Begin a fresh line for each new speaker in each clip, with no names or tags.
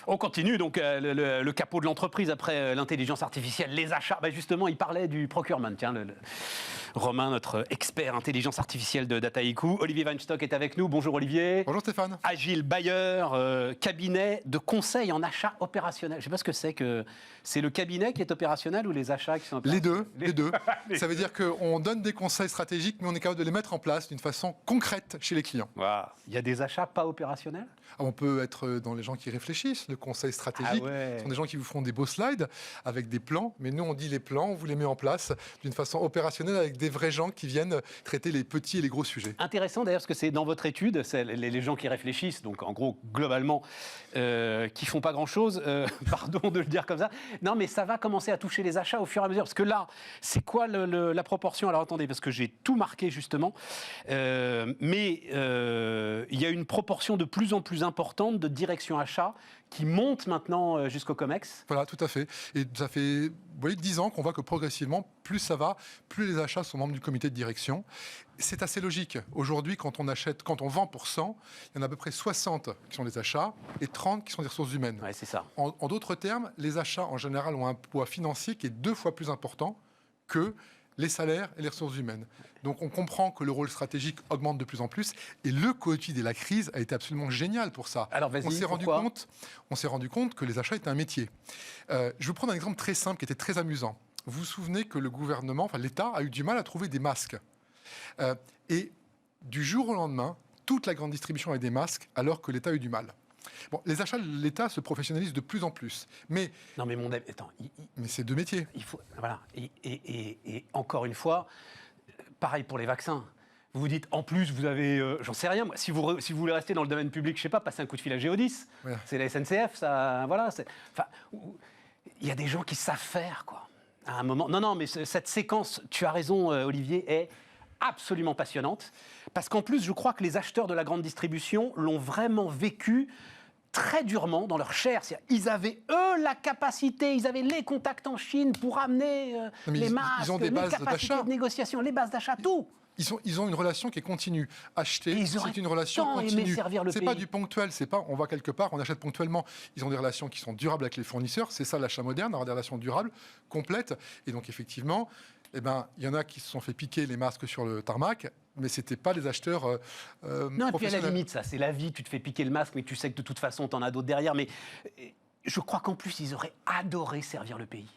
On continue donc le capot de l'entreprise après l'intelligence artificielle, les achats. Justement, il parlait du procurement. Tiens, Romain, notre expert intelligence artificielle de Dataiku. Olivier Weinstock est avec nous. Bonjour Olivier.
Bonjour Stéphane.
Agile Bayer, cabinet de conseil en achat opérationnel. Je ne sais pas ce que c'est que... C'est le cabinet qui est opérationnel ou les achats qui sont opérationnels?
Les deux. Ça veut dire qu'on donne des conseils stratégiques, mais on est capable de les mettre en place d'une façon concrète chez les clients.
Wow. Il y a des achats pas opérationnels?
On peut être dans les gens qui réfléchissent. Le conseil stratégique, ce sont des gens qui vous feront des beaux slides avec des plans. Mais nous, on dit les plans, on vous les met en place d'une façon opérationnelle avec des vrais gens qui viennent traiter les petits et les gros sujets.
Intéressant d'ailleurs, parce que c'est dans votre étude, c'est les gens qui réfléchissent, donc en gros, globalement, qui font pas grand-chose, pardon de le dire comme ça. Non, mais ça va commencer à toucher les achats au fur et à mesure. Parce que là, c'est quoi la proportion? Alors attendez, parce que j'ai tout marqué justement. Mais il y a une proportion de plus en plus importante de direction achat qui monte maintenant jusqu'au COMEX.
Voilà, tout à fait. Et ça fait 10 ans qu'on voit que progressivement, plus ça va, plus les achats sont membres du comité de direction. C'est assez logique. Aujourd'hui, quand on vend pour 100, il y en a à peu près 60 qui sont des achats et 30 qui sont des ressources humaines.
Ouais, c'est ça.
En d'autres termes, les achats, en général, ont un poids financier qui est 2 fois plus important que les salaires et les ressources humaines. Donc on comprend que le rôle stratégique augmente de plus en plus et le Covid et la crise a été absolument génial pour ça.
Alors vas-y,
on s'est rendu compte que les achats étaient un métier. Je vais vous prendre un exemple très simple qui était très amusant. Vous vous souvenez que le gouvernement, l'État a eu du mal à trouver des masques. Et du jour au lendemain, toute la grande distribution avait des masques alors que l'État a eu du mal. Bon, les achats de l'État se professionnalisent de plus en plus. Mais c'est deux métiers.
Il faut, voilà. Et encore une fois, pareil pour les vaccins. Vous vous dites, en plus, vous avez... j'en sais rien, moi, si vous voulez rester dans le domaine public, je sais pas, passer un coup de fil à Géodis. Ouais. C'est la SNCF, ça... Voilà. Il y a des gens qui savent faire, quoi. À un moment... Non, mais cette séquence, tu as raison, Olivier, est absolument passionnante. Parce qu'en plus, je crois que les acheteurs de la grande distribution l'ont vraiment vécu très durement dans leur chair. Ils avaient, eux, la capacité, ils avaient les contacts en Chine pour amener les masques,
ils ont des bases
les capacités de négociation, les bases d'achat, tout.
Ils ont une relation qui est continue. Acheter, c'est une relation continue. C'est pas du ponctuel, c'est pas on va quelque part, on achète ponctuellement. Ils ont des relations qui sont durables avec les fournisseurs. C'est ça l'achat moderne, avoir des relations durables, complètes. Et donc effectivement, il y en a qui se sont fait piquer les masques sur le tarmac, mais c'était pas les acheteurs
non, et puis à la limite, ça, c'est la vie. Tu te fais piquer le masque, mais tu sais que de toute façon, t'en as d'autres derrière. Mais je crois qu'en plus, ils auraient adoré servir le pays.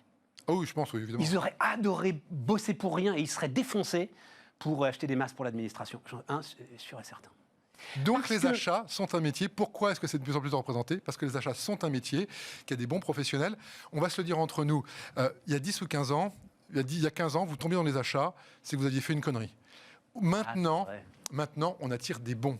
Oh oui, je pense, oui, évidemment.
Ils auraient adoré bosser pour rien et ils seraient défoncés pour acheter des masques pour l'administration. Sûr et certain.
Donc les achats sont un métier. Pourquoi est-ce que c'est de plus en plus représenté? Parce que les achats sont un métier, qu'il y a des bons professionnels. On va se le dire entre nous. Il y a 10 ou 15 ans, il y a 15 ans, vous tombiez dans les achats, c'est que vous aviez fait une connerie. Maintenant, on attire des bons.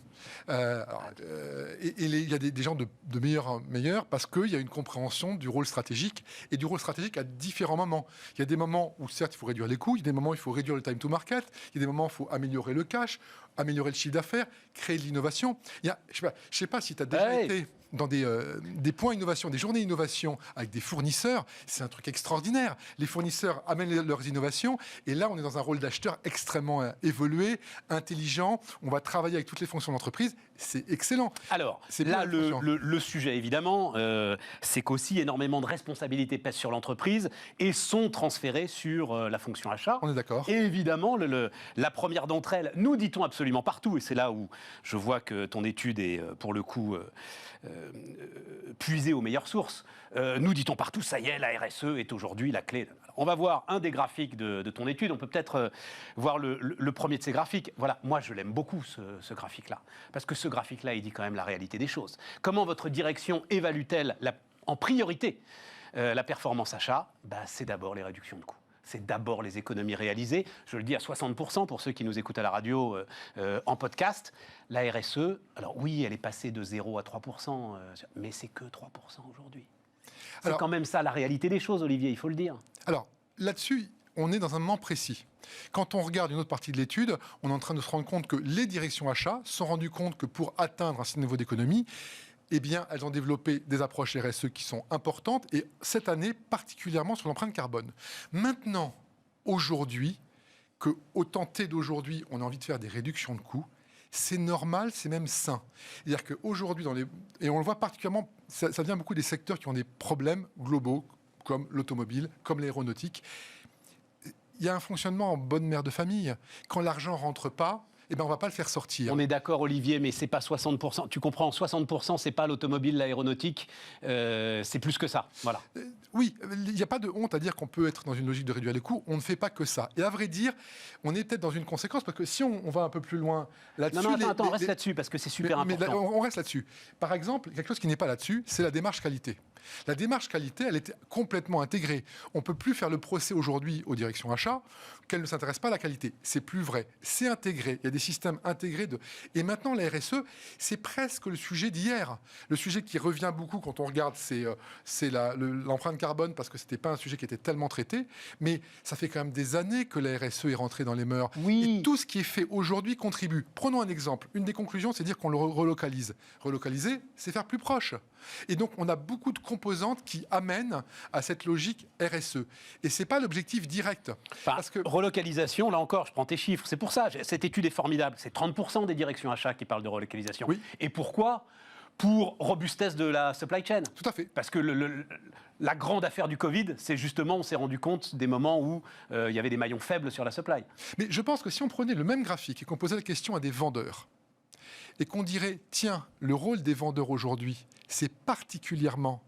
Il y a des gens de meilleurs parce qu'il y a une compréhension du rôle stratégique et du rôle stratégique à différents moments. Il y a des moments où, certes, il faut réduire les coûts, il y a des moments où il faut réduire le time to market, il y a des moments où il faut améliorer le cash, améliorer le chiffre d'affaires, créer de l'innovation. Je ne sais pas si tu as déjà été dans des points innovation, des journées innovation avec des fournisseurs. C'est un truc extraordinaire. Les fournisseurs amènent leurs innovations et là, on est dans un rôle d'acheteur extrêmement évolué, intelligent. On va travailler avec toutes les fonctions de l'entreprise. C'est excellent.
Alors, là, le sujet, évidemment, c'est qu'aussi énormément de responsabilités pèsent sur l'entreprise et sont transférées sur la fonction achat.
On est d'accord.
Et évidemment, la première d'entre elles, nous dit-on absolument partout, et c'est là où je vois que ton étude est, pour le coup, puisée aux meilleures sources. Nous dit-on partout, ça y est, la RSE est aujourd'hui la clé. On va voir un des graphiques de ton étude. On peut peut-être voir le premier de ces graphiques. Voilà, moi, je l'aime beaucoup, ce graphique-là. Parce que ce graphique-là, il dit quand même la réalité des choses. Comment votre direction évalue-t-elle en priorité la performance achat? C'est d'abord les réductions de coûts. C'est d'abord les économies réalisées. Je le dis à 60% pour ceux qui nous écoutent à la radio en podcast. La RSE, alors oui, elle est passée de 0 à 3%, mais c'est que 3% aujourd'hui. C'est quand même ça la réalité des choses, Olivier, il faut le dire.
Alors, là-dessus, on est dans un moment précis. Quand on regarde une autre partie de l'étude, on est en train de se rendre compte que les directions achats se sont rendues compte que pour atteindre un certain niveau d'économie, elles ont développé des approches RSE qui sont importantes, et cette année, particulièrement sur l'empreinte carbone. Maintenant, aujourd'hui, qu'au temps T d'aujourd'hui, on a envie de faire des réductions de coûts, c'est normal, c'est même sain. C'est-à-dire qu'aujourd'hui, et on le voit particulièrement, ça vient beaucoup des secteurs qui ont des problèmes globaux, comme l'automobile, comme l'aéronautique. Il y a un fonctionnement en bonne mère de famille. Quand l'argent rentre pas, on ne va pas le faire sortir.
On est d'accord, Olivier, mais c'est pas 60%. Tu comprends, 60%, c'est pas l'automobile, l'aéronautique, c'est plus que ça. Voilà.
Oui, il n'y a pas de honte à dire qu'on peut être dans une logique de réduire les coûts. On ne fait pas que ça. Et à vrai dire, on est peut-être dans une conséquence, parce que si on va un peu plus loin là-dessus...
Non, attends, reste là-dessus, parce que c'est super important.
On reste là-dessus. Par exemple, quelque chose qui n'est pas là-dessus, c'est la démarche qualité. La démarche qualité, elle est complètement intégrée. On ne peut plus faire le procès aujourd'hui aux directions achats qu'elles ne s'intéressent pas à la qualité. C'est plus vrai. C'est intégré. Il y a des systèmes intégrés. Et maintenant, la RSE, c'est presque le sujet d'hier. Le sujet qui revient beaucoup quand on regarde, c'est l'empreinte carbone, parce que ce n'était pas un sujet qui était tellement traité. Mais ça fait quand même des années que la RSE est rentrée dans les mœurs.
Oui.
Et tout ce qui est fait aujourd'hui contribue. Prenons un exemple. Une des conclusions, c'est dire qu'on le relocalise. Relocaliser, c'est faire plus proche. Et donc, on a beaucoup de composantes qui amènent à cette logique RSE. Et ce n'est pas l'objectif direct.
Parce que relocalisation, là encore, je prends tes chiffres. C'est pour ça, cette étude est formidable. C'est 30% des directions achats qui parlent de relocalisation.
Oui.
Et pourquoi ? Pour robustesse de la supply chain.
Tout à fait.
Parce que la grande affaire du Covid, c'est justement, on s'est rendu compte des moments où il y avait des maillons faibles sur la supply.
Mais je pense que si on prenait le même graphique et qu'on posait la question à des vendeurs, et qu'on dirait, tiens, le rôle des vendeurs aujourd'hui, c'est particulièrement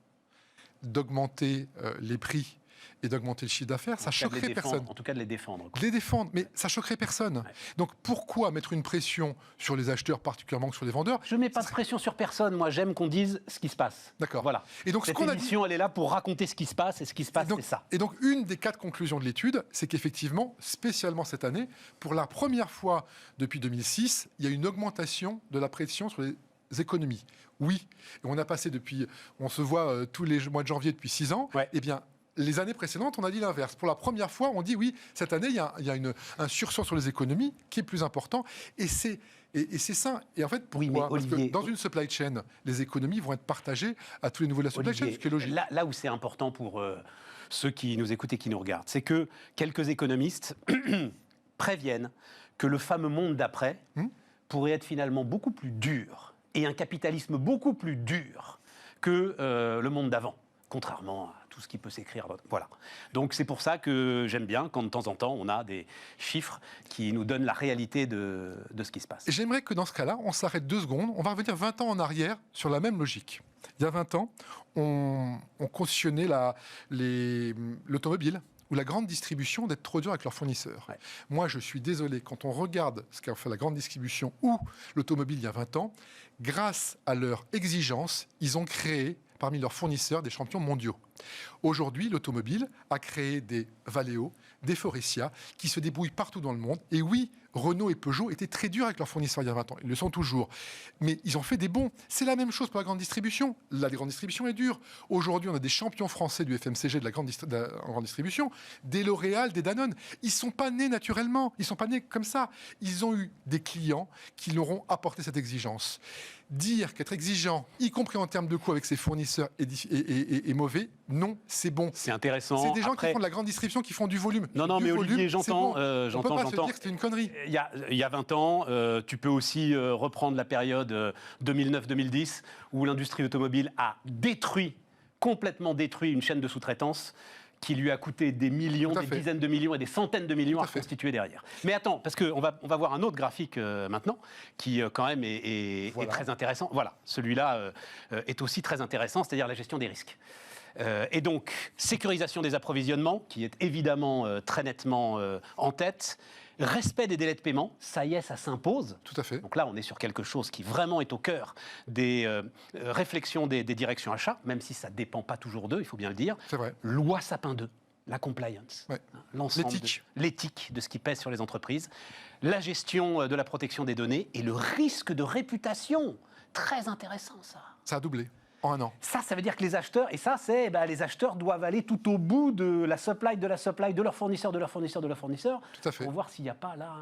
d'augmenter les prix et d'augmenter le chiffre d'affaires, ça choquerait personne.
En tout cas, de les défendre.
De les défendre, mais ça choquerait personne. Ouais. Donc pourquoi mettre une pression sur les acheteurs, particulièrement que sur les vendeurs ?
Je ne mets pas de pression sur personne. Moi, j'aime qu'on dise ce qui se passe.
D'accord.
Voilà.
Et donc,
cette émission, elle est là pour raconter ce qui se passe, et ce qui se passe, c'est ça.
Et donc, une des 4 conclusions de l'étude, c'est qu'effectivement, spécialement cette année, pour la première fois depuis 2006, il y a une augmentation de la pression sur les économies. Oui, et on a passé on se voit tous les mois de janvier depuis 6 ans,
ouais.
Eh bien, les années précédentes, on a dit l'inverse. Pour la première fois, on dit oui, cette année, il y a un sursaut sur les économies qui est plus important. Et c'est ça. Et en fait, pourquoi ? Parce que dans une supply chain, les économies vont être partagées à tous les niveaux de la supply chain, ce qui est logique.
Là où c'est important pour ceux qui nous écoutent et qui nous regardent, c'est que quelques économistes préviennent que le fameux monde d'après pourrait être finalement beaucoup plus dur et un capitalisme beaucoup plus dur que le monde d'avant, contrairement à tout ce qui peut s'écrire. Voilà. Donc c'est pour ça que j'aime bien quand de temps en temps on a des chiffres qui nous donnent la réalité de ce qui se passe.
J'aimerais que dans ce cas-là, on s'arrête 2 secondes. On va revenir 20 ans en arrière sur la même logique. Il y a 20 ans, on cautionnait l'automobile ou la grande distribution d'être trop dur avec leurs fournisseurs. Ouais. Moi, je suis désolé, quand on regarde ce qu'a fait la grande distribution ou l'automobile il y a 20 ans, grâce à leur exigence, ils ont créé parmi leurs fournisseurs des champions mondiaux. Aujourd'hui, l'automobile a créé des Valeo, des Faurecia, qui se débrouillent partout dans le monde. Et oui, Renault et Peugeot étaient très durs avec leurs fournisseurs il y a 20 ans. Ils le sont toujours. Mais ils ont fait des bons. C'est la même chose pour la grande distribution. La grande distribution est dure. Aujourd'hui, on a des champions français du FMCG de la grande distribution, des L'Oréal, des Danone. Ils ne sont pas nés naturellement. Ils ne sont pas nés comme ça. Ils ont eu des clients qui leur ont apporté cette exigence. Dire qu'être exigeant, y compris en termes de coûts avec ses fournisseurs, est mauvais, non, c'est bon.
C'est intéressant.
C'est des gens qui font de la grande distribution, qui font du volume.
Non, mais Olivier, j'entends.
On ne peut pas se dire que c'était une connerie.
Il y a 20 ans, tu peux aussi reprendre la période 2009-2010, où l'industrie automobile a complètement détruit une chaîne de sous-traitance qui lui a coûté des millions, des dizaines de millions et des centaines de millions à constituer derrière. Mais attends, parce qu'on va voir un autre graphique maintenant, qui quand même est très intéressant. Voilà, celui-là est aussi très intéressant, c'est-à-dire la gestion des risques. Et donc, sécurisation des approvisionnements, qui est évidemment très nettement en tête. Respect des délais de paiement, ça y est, ça s'impose.
Tout à fait.
Donc là, on est sur quelque chose qui vraiment est au cœur des réflexions des directions achats, même si ça ne dépend pas toujours d'eux, il faut bien le dire.
C'est vrai.
Loi Sapin 2, la compliance, l'ensemble l'éthique de ce qui pèse sur les entreprises, la gestion de la protection des données et le risque de réputation. Très intéressant, ça.
Ça a doublé. En 1 an.
Ça veut dire que les acheteurs, et ça, c'est les acheteurs doivent aller tout au bout de la supply, de leur fournisseur,
Tout à fait.
pour voir s'il n'y a pas là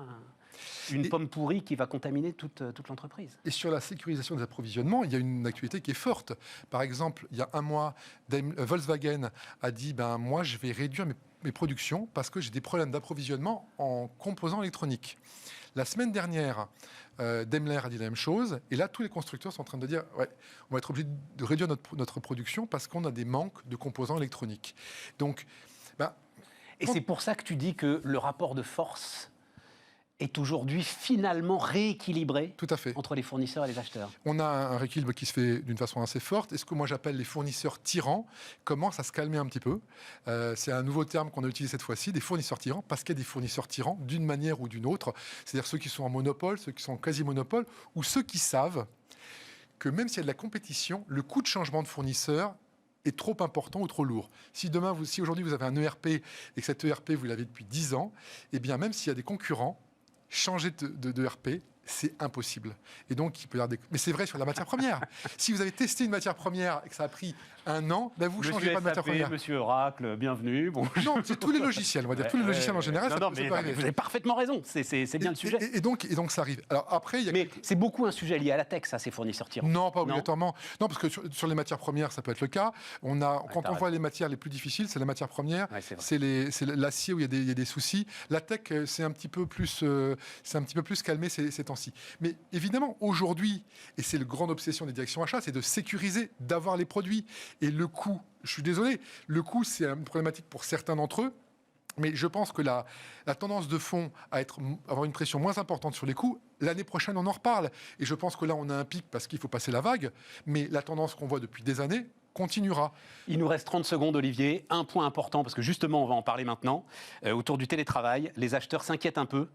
une pomme pourrie qui va contaminer toute l'entreprise.
Et sur la sécurisation des approvisionnements, il y a une actualité qui est forte. Par exemple, il y a 1 mois, Volkswagen a dit moi, je vais réduire mes productions parce que j'ai des problèmes d'approvisionnement en composants électroniques. La semaine dernière, Daimler a dit la même chose. Et là, tous les constructeurs sont en train de dire ouais, on va être obligé de réduire notre production parce qu'on a des manques de composants électroniques. Donc,
et c'est pour ça que tu dis que le rapport de force est aujourd'hui finalement rééquilibré
tout à fait.
Entre les fournisseurs et les acheteurs.
On a un rééquilibre qui se fait d'une façon assez forte. Et ce que moi j'appelle les fournisseurs tyrans commencent à se calmer un petit peu. C'est un nouveau terme qu'on a utilisé cette fois-ci, des fournisseurs tyrans, parce qu'il y a des fournisseurs tyrans d'une manière ou d'une autre. C'est-à-dire ceux qui sont en monopole, ceux qui sont en quasi-monopole, ou ceux qui savent que même s'il y a de la compétition, le coût de changement de fournisseur est trop important ou trop lourd. Si aujourd'hui vous avez un ERP et que cet ERP vous l'avez depuis 10 ans, eh bien même s'il y a des concurrents, changer de ERP, c'est impossible. Et donc, il peut y avoir mais c'est vrai sur la matière première. Si vous avez testé une matière première et que ça a pris 1 an, vous ne changez pas de matière première.
Monsieur Oracle, bienvenue. Bon.
Non, c'est tous les logiciels, on va dire. Tous les logiciels en général,
non, mais vous avez parfaitement raison. C'est bien le sujet.
Et donc, ça arrive. Alors après,
mais c'est beaucoup un sujet lié à la tech, ça, ces fournisseurs tyrans.
Non, pas obligatoirement. Non, parce que sur les matières premières, ça peut être le cas. Quand on voit les matières les plus difficiles, c'est la matière première. Ouais, c'est l'acier où il y a des soucis. La tech, c'est un petit peu plus calmé ces temps-ci. Mais évidemment, aujourd'hui, et c'est la grande obsession des directions achats, c'est de sécuriser, d'avoir les produits. Et le coût, je suis désolé, le coût, c'est une problématique pour certains d'entre eux. Mais je pense que la tendance de fond à avoir une pression moins importante sur les coûts, l'année prochaine, on en reparle. Et je pense que là, on a un pic parce qu'il faut passer la vague. Mais la tendance qu'on voit depuis des années continuera.
Il nous reste 30 secondes, Olivier. Un point important, parce que justement, on va en parler maintenant. Autour du télétravail, les acheteurs s'inquiètent un peu.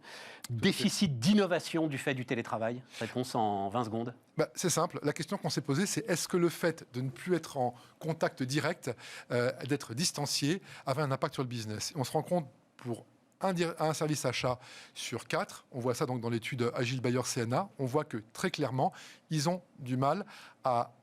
Déficit d'innovation du fait du télétravail. Réponse en 20 secondes.
C'est simple. La question qu'on s'est posée, c'est est-ce que le fait de ne plus être en contact direct, d'être distancié, avait un impact sur le business ? Et on se rend compte pour un service achat sur 4, on voit ça donc dans l'étude Agile Buyer CNA, on voit que très clairement, ils ont du mal à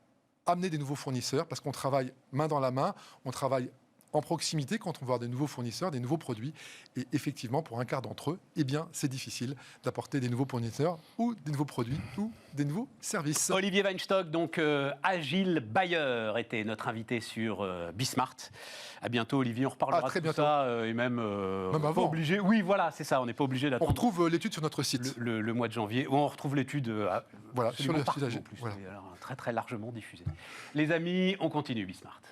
amener des nouveaux fournisseurs parce qu'on travaille main dans la main, on travaille en proximité quand on va voir des nouveaux fournisseurs, des nouveaux produits. Et effectivement, pour un quart d'entre eux, eh bien, c'est difficile d'apporter des nouveaux fournisseurs ou des nouveaux produits ou des nouveaux services.
Olivier Weinstock, donc Agile Buyer, était notre invité sur Bismart. À bientôt, Olivier. On reparlera de tout ça et même pas obligé. Oui, voilà, c'est ça. On n'est pas obligé d'attendre.
On retrouve l'étude sur notre site.
Le mois de janvier. On retrouve l'étude
sur le site Agile.
Très, très largement diffusée. Les amis, on continue Bismart.